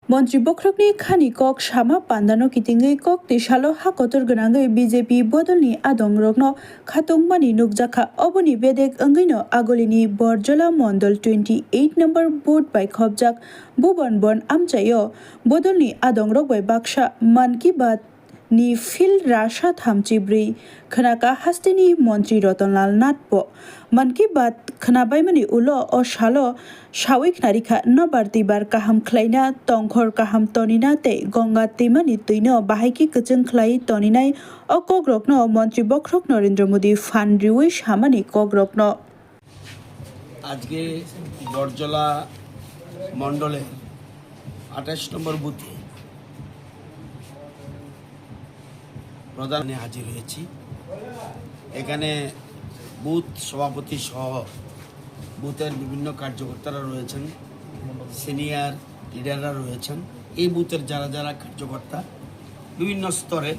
मन्त्री बख्रकनि खानि कक सामा पान्दानो कितिङै कक तिसालो हाकतर गोनाङै बीजेपी बदलनि आदंरकनो खातंमानि नुकजाखा अबनि बेदेक ओंगैनो आगलिनि बरजला मण्डल 28 नम्बर बुथ बाय खबजाक बुबन बन आमचायो बदलनि आदंरक बाय बाक्सा मन की बात नि फिल राशा थामचिब्रै खनाका हास्तिनि मन्त्री रतनलाल नाथपो मन की बात खनाबायमनि उलो ओ शालो साविक नारिखा नबारतिबार काहाम खलाइना तंखर काहाम तनिना ते गंगा तेमानि तैनो बाहायकी कचों खलाई तनिनाय ओ कग्रकनो मन्त्री बख्रक नरेंद्र मोदी फान रिउई सामानि कग्रकनो আজকে বরজলা মণ্ডলে 28 নম্বর বুথে প্রধানে হাজির হয়েছি। এখানে বুথ সভাপতি সহ বুথের বিভিন্ন কার্যকর্তারা রয়েছেন, সিনিয়র লিডাররা রয়েছেন। এই বুথের যারা যারা কার্যকর্তা বিভিন্ন স্তরে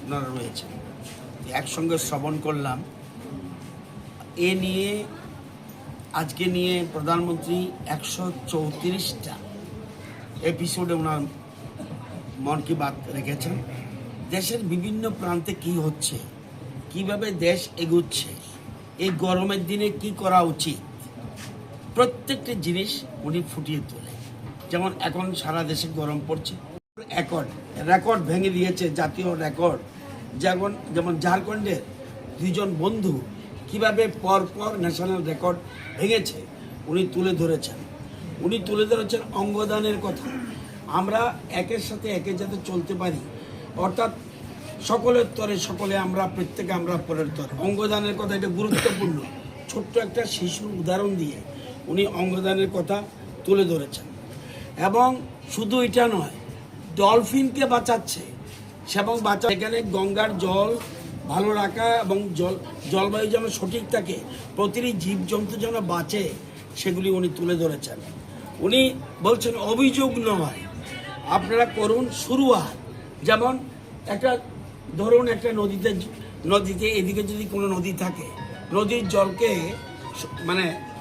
ওনারা রয়েছেন, একসঙ্গে শ্রবণ করলাম। এ নিয়ে আজকে নিয়ে প্রধানমন্ত্রী 134টা এপিসোডে ওনার মন কি বাত রেখেছেন। দেশের বিভিন্ন প্রান্তে কি হচ্ছে, কিভাবে দেশ এগুচ্ছে, এই গরমের দিনে কি করা উচিত, প্রত্যেকটা জিনিস উনি ফুটিয়ে তোলে। যেমন এখন সারা দেশে গরম পড়ছে, রেকর্ড ভেঙে দিয়েছে, জাতীয় রেকর্ড। যেমন ঝাড়খণ্ডের দুজন বন্ধু কিভাবে পরপর ন্যাশনাল রেকর্ড ভেঙেছে উনি তুলে ধরেছেন অঙ্গদানের কথা। আমরা একের সাথে একে যাতে চলতে পারি, অর্থাৎ সকলের তরে সকলে আমরা, প্রত্যেকে আমরা পরের তরে। অঙ্গদানের কথা এটা গুরুত্বপূর্ণ। ছোট্ট একটা শিশুর উদাহরণ দিয়ে উনি অঙ্গদানের কথা তুলে ধরেছেন। এবং শুধু এটা নয়, ডলফিনকে বাঁচাচ্ছে এবং এখানে গঙ্গার জল ভালো রাখা এবং জলবায়ু যেন সঠিক থাকে, প্রতিটি জীবজন্তু যেন বাঁচে, সেগুলি উনি তুলে ধরেছেন। উনি বলছেন অভিযোগ নয়, আপনারা করুন শুরুয়াত। যেমন ধরুন একটা নদীতে এদিকে যদি কোনো নদী থাকে, নদীর জলকে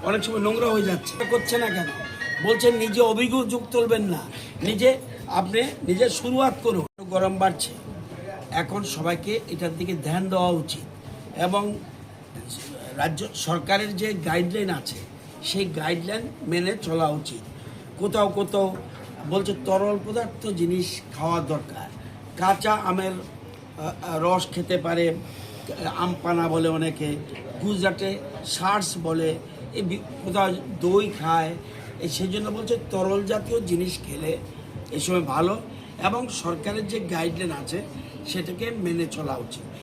অনেক সময় নোংরা হয়ে যাচ্ছে, করছে না কেন? বলছেন নিজে অভিযোগ তুলবেন না, আপনি নিজে শুরুয়াত করুন। গরম বাড়ছে, এখন সবাইকে এটার দিকে ধ্যান দেওয়া উচিত এবং রাজ্য সরকারের যে গাইডলাইন আছে সেই গাইডলাইন মেনে চলা উচিত। কোথাও বলছে তরল পদার্থ জিনিস খাওয়া দরকার। কাঁচা আমের রস খেতে পারে, আমপানা বলে অনেকে, গুজরাটে শার্স বলে, কোথাও দই খায়। সেই জন্য বলছে তরল জাতীয় জিনিস খেলে এই সময় ভালো এবং সরকারের যে গাইডলাইন আছে সেটাকে মেনে চলা উচিত।